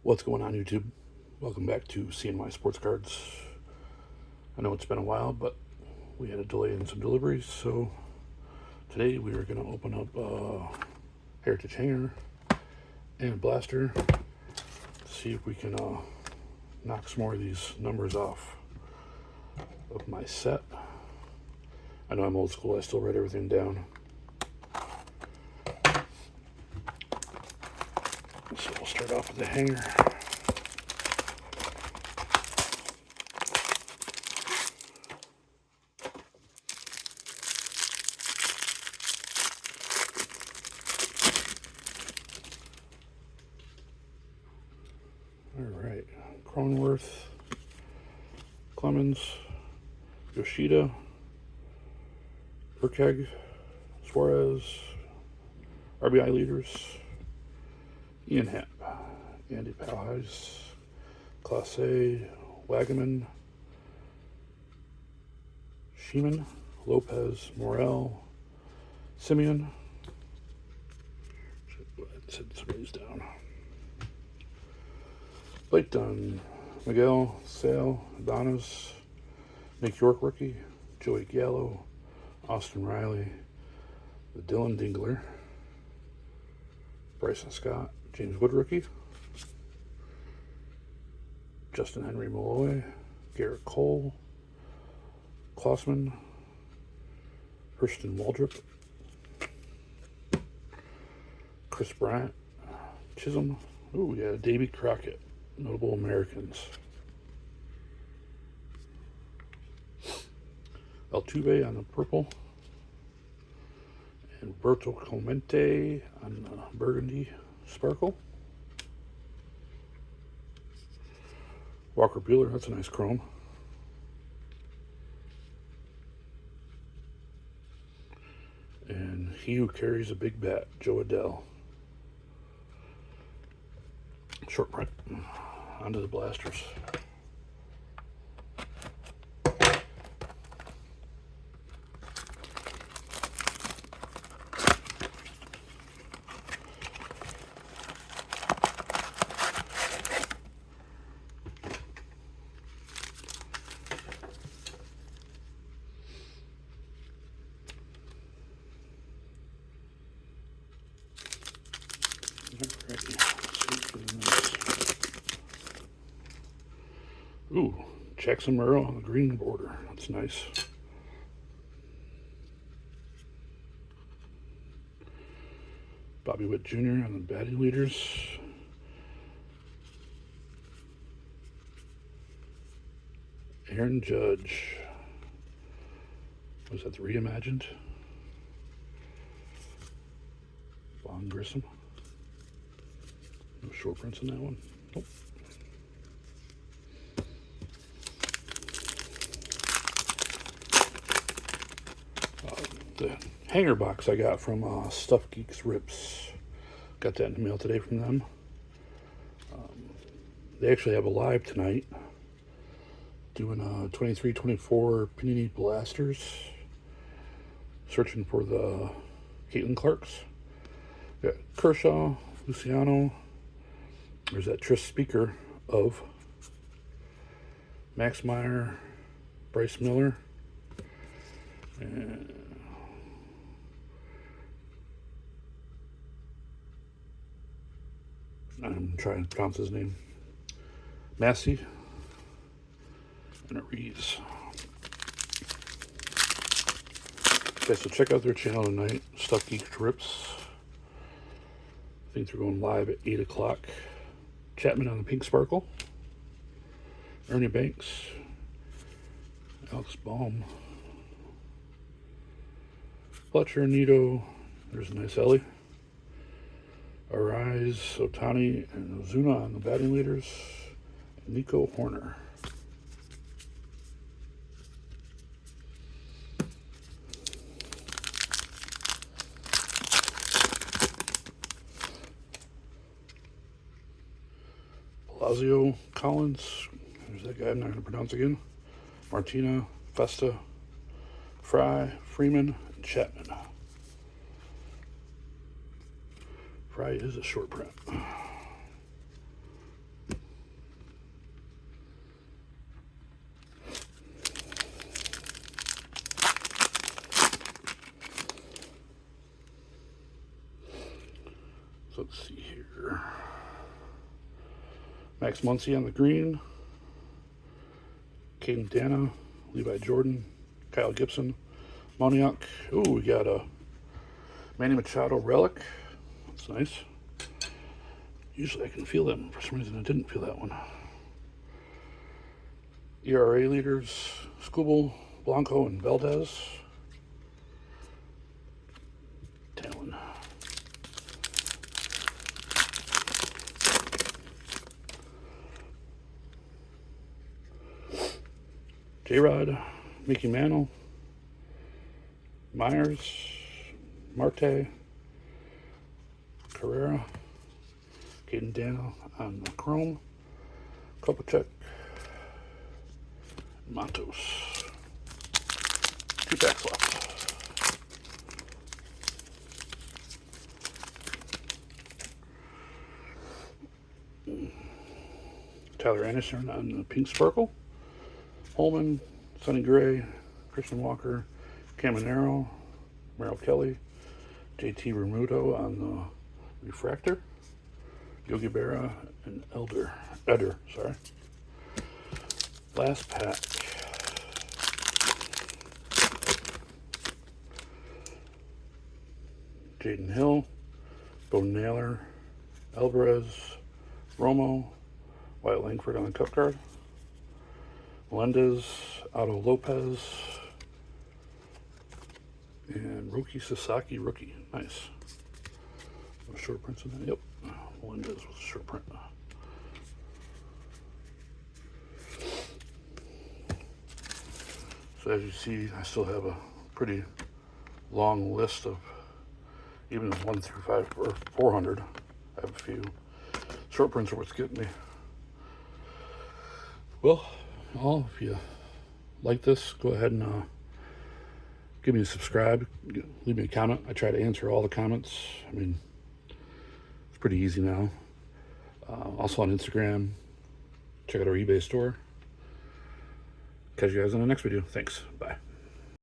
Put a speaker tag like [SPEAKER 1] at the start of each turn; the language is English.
[SPEAKER 1] What's going on, YouTube? Welcome back to CNY Sports Cards. I know it's been a while, but we had a delay in some deliveries, so today we are going to open up a Heritage Hanger and a Blaster to see if we can knock some more of these numbers off of my set. I know I'm old school, I still write everything down. So we'll start off with the hanger. Alright, Cronenworth, Clemens, Yoshida, Burkhead, Suarez, RBI leaders, Ian Happ, Andy Palheis, Clase, Wagaman, Sheeman, Lopez, Morel, Simeon. Go ahead and set some of these down. Blake Dunn, Miguel, Sale, Adonis, Nick York rookie, Joey Gallo, Austin Riley, the Dylan Dingler, Bryson Scott, James Wood rookie, Justin Henry Malloy, Garrett Cole, Klossman, Hurston Waldrop, Chris Bryant, Chisholm. Ooh, yeah, Davy Crockett, notable Americans. Altuve on the purple, and Roberto Clemente on the burgundy sparkle. Walker Buehler, that's a nice chrome. And he who carries a big bat, Joe Adell. Short print. Onto the blasters. Ooh, Jackson Merrill on the green border. That's nice. Bobby Witt Jr. on the batting leaders. Aaron Judge. Was that the reimagined? Vaughn Grissom. No short prints in that one. Nope. The hanger box I got from Stuff Geeks Rips. Got that in the mail today from them. They actually have a live tonight doing 23-24 Panini Blasters. Searching for the Caitlin Clarks. Got Kershaw, Luciano. There's that Tris Speaker of Max Meyer, Bryce Miller, and I'm trying to pronounce his name. Massey and it reads. Okay, so check out their channel tonight, Stuff Geek Rips. I think they're going live at 8 o'clock. Chapman on the pink sparkle. Ernie Banks. Alex Baum. Fletcher, Nito. There's a nice Ellie. Arise, Otani, and Ozuna on the batting leaders. And Nico Horner. Palazzo, Collins. There's that guy I'm not going to pronounce again. Martina, Festa, Fry, Freeman, and Chapman. Fry is a short print. Oscar. Max Muncy on the green. Caden Dana, Levi Jordan, Kyle Gibson, Moniak. Ooh, we got a Manny Machado relic. That's nice. Usually I can feel that one. For some reason I didn't feel that one. ERA leaders, Skubal, Blanco, and Valdez. Talon. J-Rod, Mickey Mantle, Myers, Marte, Carrera, Caden Dana on the Chrome, Kopacek, Montos. 2 packs left. Tyler Anderson on the Pink Sparkle. Holman, Sonny Gray, Christian Walker, Caminero, Merrill Kelly, JT Remuto on the Refractor, Yogi Berra, and Eder. Last pack. Jaden Hill, Bo Naylor, Alvarez, Romo, Wyatt Langford on the cup card, Melendez, Otto Lopez, and Roki Sasaki rookie. Nice. Short prints in that. Yep. Melendez with a short print. So as you see, I still have a pretty long list of even 1 through 5 or 400. I have a few. Short prints are what's getting me. Well, if you like this, go ahead and give me a subscribe. Leave me a comment. I try to answer all the comments. I mean, it's pretty easy now. Also on Instagram. Check out our eBay store. Catch you guys in the next video. Thanks. Bye.